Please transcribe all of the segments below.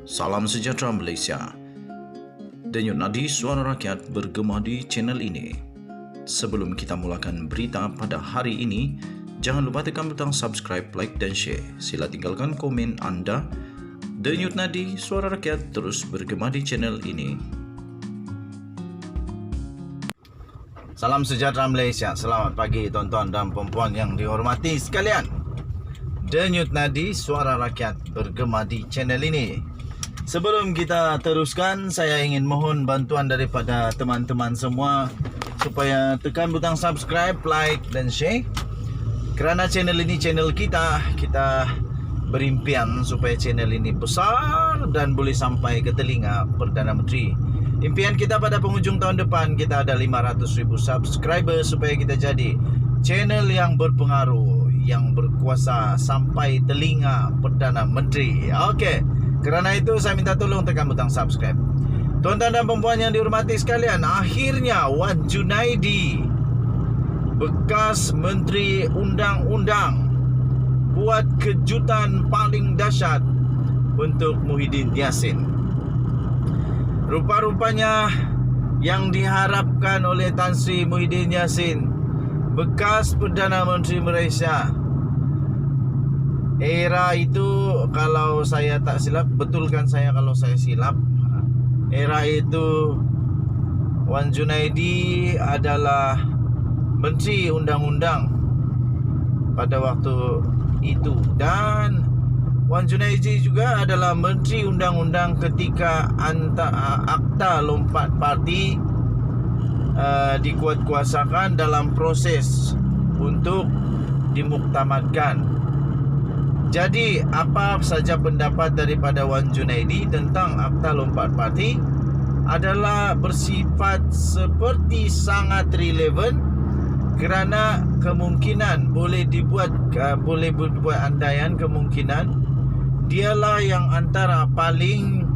Salam sejahtera Malaysia. Denyut nadi suara rakyat bergema di channel ini. Sebelum kita mulakan berita pada hari ini, jangan lupa tekan butang subscribe, like dan share. Sila tinggalkan komen anda. Denyut nadi suara rakyat terus bergema di channel ini. Salam sejahtera Malaysia. Selamat pagi tuan-tuan dan puan-puan yang dihormati sekalian. Denyut nadi suara rakyat bergema di channel ini. Sebelum kita teruskan, saya ingin mohon bantuan daripada teman-teman semua supaya tekan butang subscribe, like dan share. Kerana channel ini channel kita berimpian supaya channel ini besar dan boleh sampai ke telinga Perdana Menteri. Impian kita pada penghujung tahun depan kita ada 500,000 subscriber supaya kita jadi channel yang berpengaruh, yang berkuasa sampai telinga Perdana Menteri. Okey. Kerana itu saya minta tolong tekan butang subscribe. Tuan-tuan dan perempuan yang dihormati sekalian, akhirnya Wan Junaidi, bekas Menteri Undang-Undang, buat kejutan paling dahsyat untuk Muhyiddin Yassin. Rupa-rupanya yang diharapkan oleh Tan Sri Muhyiddin Yassin, bekas Perdana Menteri Malaysia, era itu, kalau saya tak silap, betulkan saya kalau saya silap, era itu Wan Junaidi adalah Menteri Undang-Undang pada waktu itu, dan Wan Junaidi juga adalah Menteri Undang-Undang ketika Akta Lompat Parti dikuatkuasakan dalam proses untuk dimuktamadkan. Jadi, apa saja pendapat daripada Wan Junaidi tentang Akta Lompat Parti adalah bersifat seperti sangat relevan, kerana kemungkinan boleh dibuat andaian kemungkinan dialah yang antara paling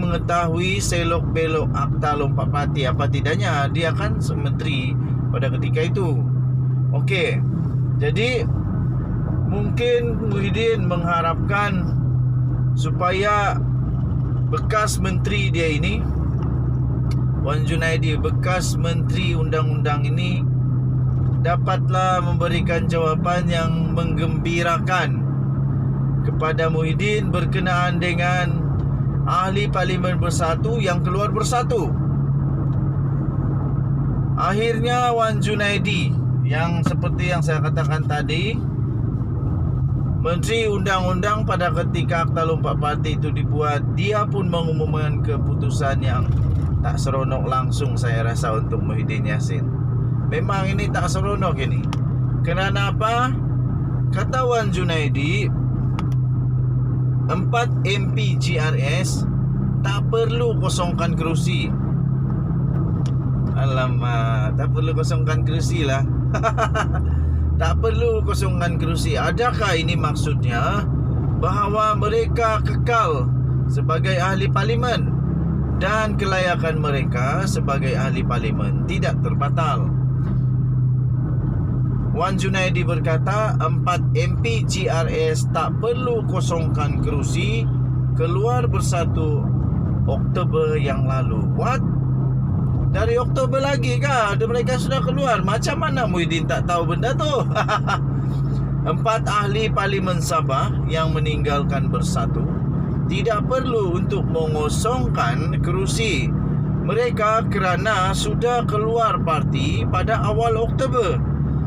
mengetahui selok belok Akta Lompat Parti. Apa tidaknya dia kan menteri pada ketika itu. Okey. Jadi mungkin Muhyiddin mengharapkan supaya bekas menteri dia ini, Wan Junaidi, bekas Menteri Undang-Undang ini, dapatlah memberikan jawapan yang menggembirakan kepada Muhyiddin berkenaan dengan ahli Parlimen Bersatu yang keluar bersatu. Akhirnya Wan Junaidi, yang seperti yang saya katakan tadi, Menteri Undang-Undang, pada ketika Akta Lompat Parti itu dibuat, dia pun mengumumkan keputusan yang tak seronok langsung saya rasa untuk Muhyiddin Yassin. Memang ini tak seronok ini. Kerana apa? Kata Wan Junaidi, 4 MP GRS tak perlu kosongkan kerusi. Alamak, tak perlu kosongkan kerusi lah. Tak perlu kosongkan kerusi. Adakah ini maksudnya bahawa mereka kekal sebagai ahli parlimen dan kelayakan mereka sebagai ahli parlimen tidak terbatal? Wan Junaidi berkata 4 MP GRS tak perlu kosongkan kerusi, keluar bersatu Oktober yang lalu. What? Dari Oktober lagi kah mereka sudah keluar? Macam mana Muhyiddin tak tahu benda tu? 4 ahli Parlimen Sabah yang meninggalkan bersatu tidak perlu untuk mengosongkan kerusi mereka kerana sudah keluar parti pada awal Oktober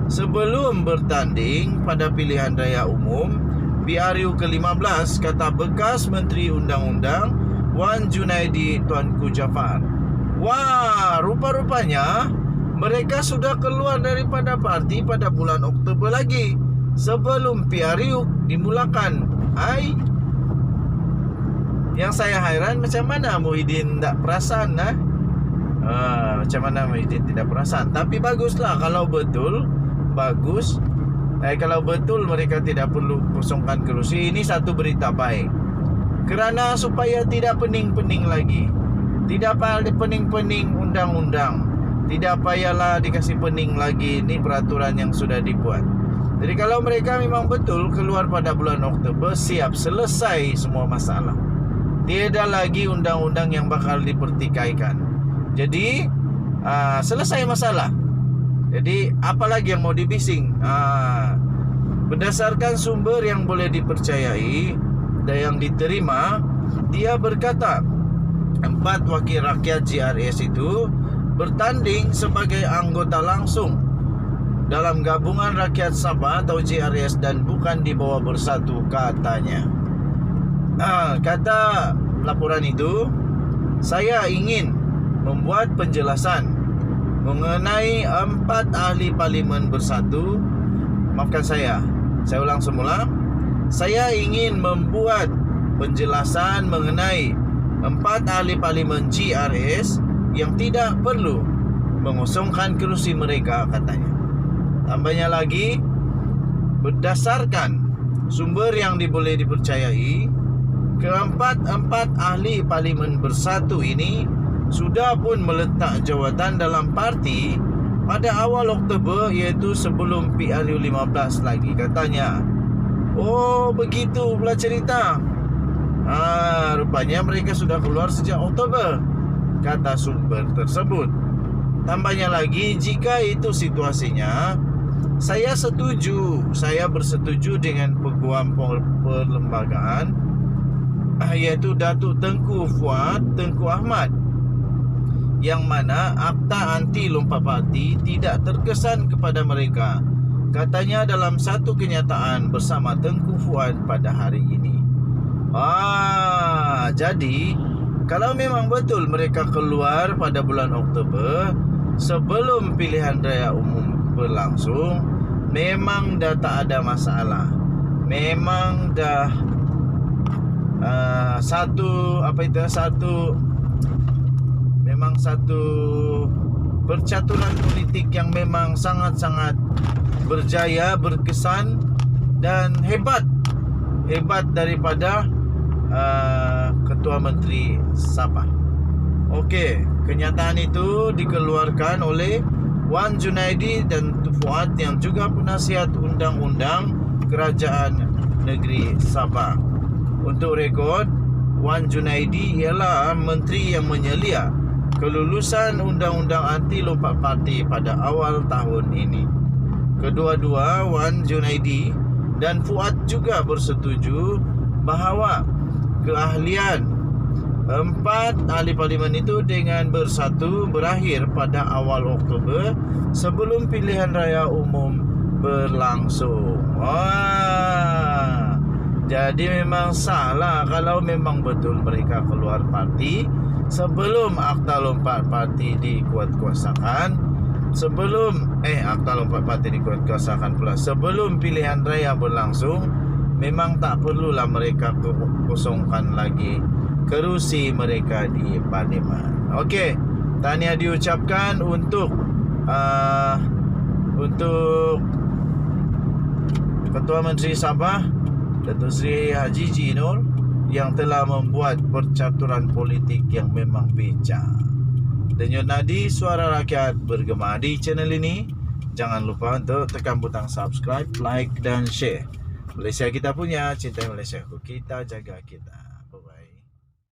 sebelum bertanding pada pilihan raya umum PRU ke-15, kata bekas Menteri Undang-Undang Wan Junaidi Tuanku Jaafar. Wah, rupa-rupanya mereka sudah keluar daripada parti pada bulan Oktober lagi sebelum PRU dimulakan. Yang saya hairan, macam mana Muhyiddin tak perasan macam mana Muhyiddin tidak perasan. Tapi baguslah kalau betul, bagus. Kalau betul mereka tidak perlu kosongkan kerusi, ini satu berita baik. Kerana supaya tidak pening-pening lagi, tidak pening-pening undang-undang, tidak payahlah dikasih pening lagi, ini peraturan yang sudah dibuat. Jadi kalau mereka memang betul keluar pada bulan Oktober, siap selesai semua masalah. Tiada lagi undang-undang yang bakal dipertikaikan. Jadi selesai masalah. Jadi apalagi yang mau dibising? Berdasarkan sumber yang boleh dipercayai dan yang diterima, dia berkata 4 wakil rakyat GRS itu bertanding sebagai anggota langsung dalam gabungan rakyat Sabah atau GRS dan bukan dibawa bersatu, katanya. Kata laporan itu, saya ingin membuat penjelasan mengenai 4 ahli parlimen bersatu. Maafkan saya ulang semula. Saya ingin membuat penjelasan mengenai 4 ahli parlimen GRS yang tidak perlu mengosongkan kerusi mereka, katanya. Tambahnya lagi, berdasarkan sumber yang boleh dipercayai, keempat ahli parlimen bersatu ini sudah pun meletak jawatan dalam parti pada awal Oktober, iaitu sebelum PRU 15 lagi, katanya. Oh, begitu pula cerita. Rupanya mereka sudah keluar sejak Oktober, kata sumber tersebut. Tambahnya lagi, jika itu situasinya, saya bersetuju dengan peguam perlembagaan, yaitu Datuk Tengku Fuad Tengku Ahmad, yang mana akta anti lompat parti tidak terkesan kepada mereka, katanya dalam satu kenyataan bersama Tengku Fuad pada hari ini. Jadi kalau memang betul mereka keluar pada bulan Oktober sebelum pilihan raya umum berlangsung, memang dah tak ada masalah. Memang dah satu percaturan politik yang memang sangat-sangat berjaya, berkesan dan hebat daripada Ketua Menteri Sabah. Okey, kenyataan itu dikeluarkan oleh Wan Junaidi dan Fuad yang juga penasihat undang-undang Kerajaan Negeri Sabah. Untuk rekod, Wan Junaidi ialah menteri yang menyelia kelulusan undang-undang anti lompat parti pada awal tahun ini. Kedua-dua, Wan Junaidi dan Fuad, juga bersetuju bahawa keahlian 4 ahli parlimen itu dengan bersatu berakhir pada awal Oktober sebelum pilihan raya umum berlangsung. Jadi memang salah kalau memang betul mereka keluar parti sebelum akta lompat parti dikuatkuasakan, sebelum pilihan raya berlangsung. Memang tak perlulah mereka kosongkan lagi kerusi mereka di parlimen. Okey, tahniah diucapkan untuk Ketua Menteri Sabah Datuk Seri Haji G. Nur yang telah membuat percaturan politik yang memang bijak. Denyut nadi suara rakyat bergema di channel ini. Jangan lupa untuk tekan butang subscribe, like dan share. Malaysia kita punya, cintai Malaysia, kita jaga kita.